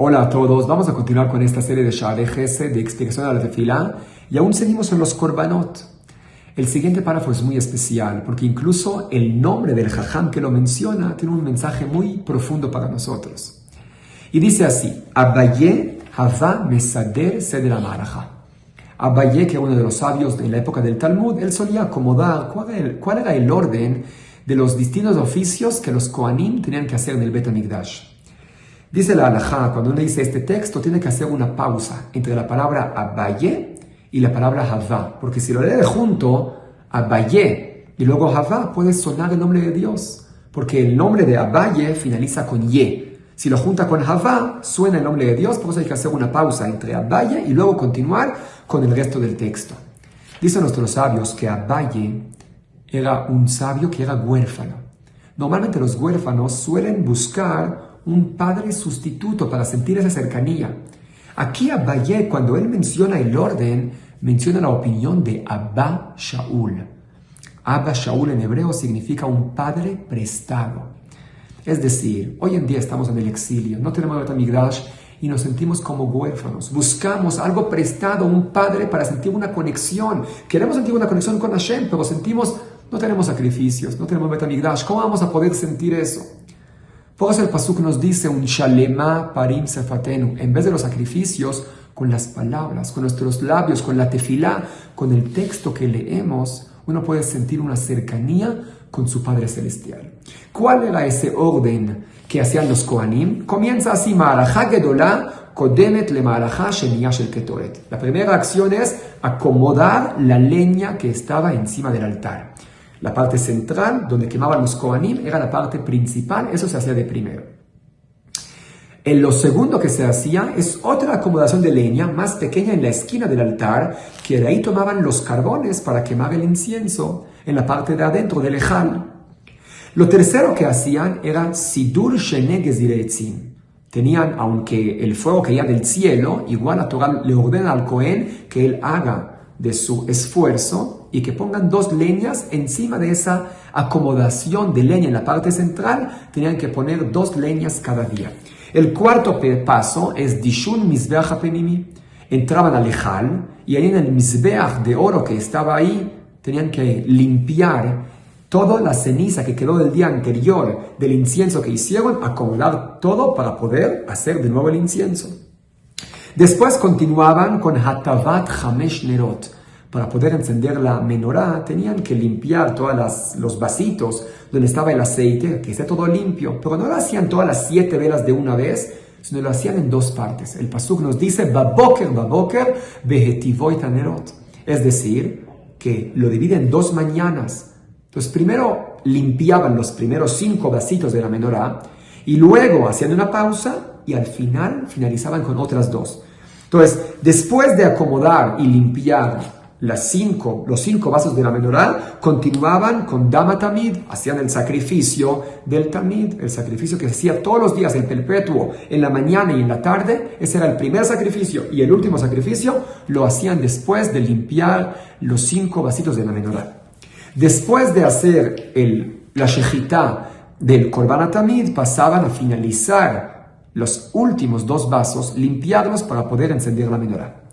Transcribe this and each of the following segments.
Hola a todos, vamos a continuar con esta serie de Sha'arei Chesed, de explicación de la Tefilá, y aún seguimos en los Korbanot. El siguiente párrafo es muy especial, porque incluso el nombre del Jajam que lo menciona tiene un mensaje muy profundo para nosotros. Y dice así: Abaye Hava Mesader Seder HaMalacha. Abaye, que era uno de los sabios de la época del Talmud, él solía acomodar cuál era el orden de los distintos oficios que los Kohanim tenían que hacer en el Bet HaMikdash. Dice la halajá, cuando uno dice este texto, tiene que hacer una pausa entre la palabra Abaye y la palabra Havá, porque si lo lee junto, Abaye y luego Havá, puede sonar el nombre de Dios, porque el nombre de Abaye finaliza con Ye. Si lo junta con Havá, suena el nombre de Dios, por eso hay que hacer una pausa entre Abaye y luego continuar con el resto del texto. Dicen nuestros sabios que Abaye era un sabio que era huérfano. Normalmente los huérfanos suelen buscar un padre sustituto para sentir esa cercanía. Aquí Abaye, cuando él menciona el orden, menciona la opinión de Abba Shaul. Abba Shaul en hebreo significa un padre prestado. Es decir, hoy en día estamos en el exilio, no tenemos Bet HaMikdash y nos sentimos como huérfanos. Buscamos algo prestado, un padre para sentir una conexión. Queremos sentir una conexión con Hashem, pero sentimos, no tenemos sacrificios, no tenemos Bet HaMikdash. ¿Cómo vamos a poder sentir eso? Por eso el pasuk nos dice un shalema parim sefatenu. En vez de los sacrificios, con las palabras, con nuestros labios, con la tefilá, con el texto que leemos, uno puede sentir una cercanía con su Padre Celestial. ¿Cuál era ese orden que hacían los Kohanim? Comienza así: Ma'alacha gedolá kodemet le ma'alacha sheniya shel ketoret. La primera acción es acomodar la leña que estaba encima del altar. La parte central, donde quemaban los Kohanim, era la parte principal, eso se hacía de primero. En lo segundo que se hacía es otra acomodación de leña más pequeña en la esquina del altar, que de ahí tomaban los carbones para quemar el incienso en la parte de adentro del ejal. Lo tercero que hacían era Sidur Shene Gezirei Etzim. Tenían, aunque el fuego caía del cielo, igual la Torah le ordena al Cohen que él haga de su esfuerzo y que pongan 2 leñas encima de esa acomodación de leña en la parte central. Tenían que poner 2 leñas cada día. El cuarto paso es Dishun Mizbeach HaPenimi. Entraban al ejal y ahí en el Mizbeach de oro que estaba ahí tenían que limpiar toda la ceniza que quedó del día anterior del incienso que hicieron, acomodar todo para poder hacer de nuevo el incienso. Después continuaban con Hatavat Hamesh Nerot. Para poder encender la menorá, tenían que limpiar todos los vasitos donde estaba el aceite, que esté todo limpio. Pero no lo hacían todas las 7 velas de una vez, sino lo hacían en 2 partes. El pasuk nos dice, Baboker, Baboker, Behetivoit Nerot. Es decir, que lo dividen en 2 mañanas. Entonces, primero limpiaban los primeros 5 vasitos de la menorá, y luego hacían una pausa, y al final finalizaban con otras 2. Entonces, después de acomodar y limpiar los 5 vasos de la menorá, continuaban con Dama Tamid, hacían el sacrificio del Tamid, el sacrificio que se hacía todos los días, el perpetuo, en la mañana y en la tarde. Ese era el primer sacrificio, y el último sacrificio lo hacían después de limpiar los 5 vasitos de la menorá. Después de hacer la shejitá del Korban HaTamid, pasaban a finalizar los últimos 2 vasos, limpiarlos para poder encender la menorá.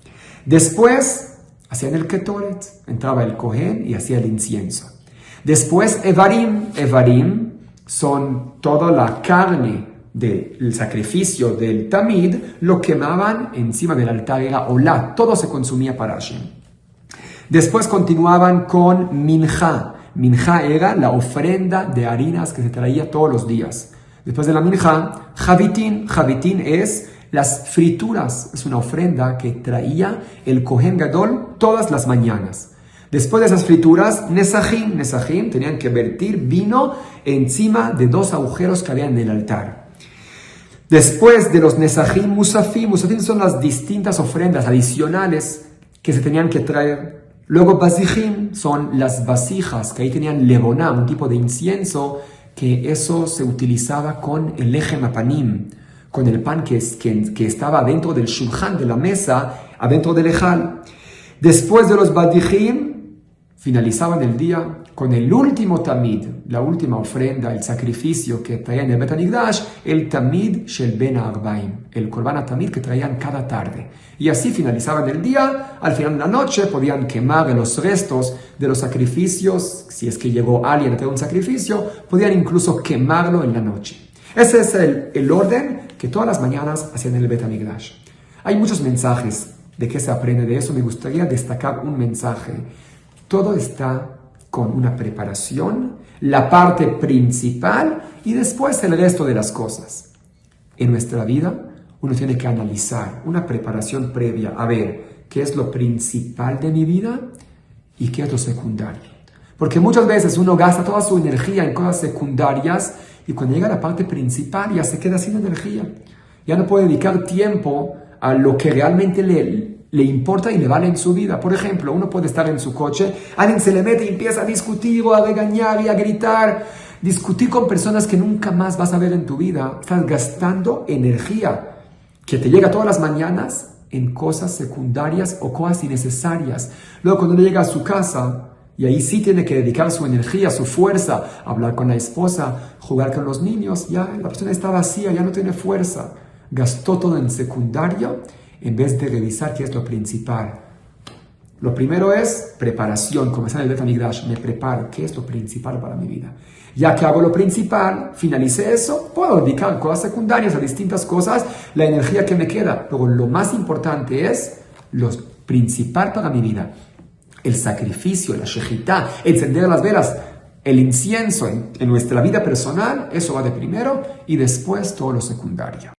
Después hacían el ketoret, entraba el Kohen y hacía el incienso. Después Evarim. Evarim son toda la carne del sacrificio del Tamid, lo quemaban encima del altar, era olá, todo se consumía para Hashem. Después continuaban con Minjá. Minjá era la ofrenda de harinas que se traía todos los días. Después de la Minjá, Javitín. Javitín es las frituras, es una ofrenda que traía el Kohen Gadol todas las mañanas. Después de esas frituras, Nesajim. Nesajim tenían que vertir vino encima de 2 agujeros que había en el altar. Después de los Nesajim, Musafim. Musafim son las distintas ofrendas adicionales que se tenían que traer. Luego Basijim son las vasijas, que ahí tenían levoná, un tipo de incienso, que eso se utilizaba con el lechem apanim, con el pan que estaba dentro del shulchan, de la mesa, adentro del ejal. Después de los badijim, finalizaban el día con el último tamid, la última ofrenda, el sacrificio que traían en el Bet HaMikdash, el tamid shel ben arbaim, el korban tamid que traían cada tarde. Y así finalizaban el día, al final de la noche podían quemar los restos de los sacrificios, si es que llegó alguien a traer un sacrificio, podían incluso quemarlo en la noche. Ese es el orden que todas las mañanas hacían en el Bet HaMikdash. Hay muchos mensajes de qué se aprende de eso. Me gustaría destacar un mensaje. Todo está con una preparación, la parte principal y después el resto de las cosas. En nuestra vida uno tiene que analizar una preparación previa, a ver qué es lo principal de mi vida y qué es lo secundario. Porque muchas veces uno gasta toda su energía en cosas secundarias y cuando llega a la parte principal ya se queda sin energía. Ya no puede dedicar tiempo a lo que realmente le importa y le vale en su vida. Por ejemplo, uno puede estar en su coche, alguien se le mete y empieza a discutir o a regañar y a gritar. Discutir con personas que nunca más vas a ver en tu vida. Estás gastando energía que te llega todas las mañanas en cosas secundarias o cosas innecesarias. Luego cuando uno llega a su casa, y ahí sí tiene que dedicar su energía, su fuerza, hablar con la esposa, jugar con los niños, ya la persona está vacía, ya no tiene fuerza. Gastó todo en secundario en vez de revisar qué es lo principal. Lo primero es preparación, como está en el Bet HaMikdash, me preparo, qué es lo principal para mi vida. Ya que hago lo principal, finalicé eso, puedo dedicar cosas secundarias a distintas cosas, la energía que me queda. Pero lo más importante es lo principal para mi vida. El sacrificio, la shejitá, encender las velas, el incienso en nuestra vida personal, eso va de primero y después todo lo secundario.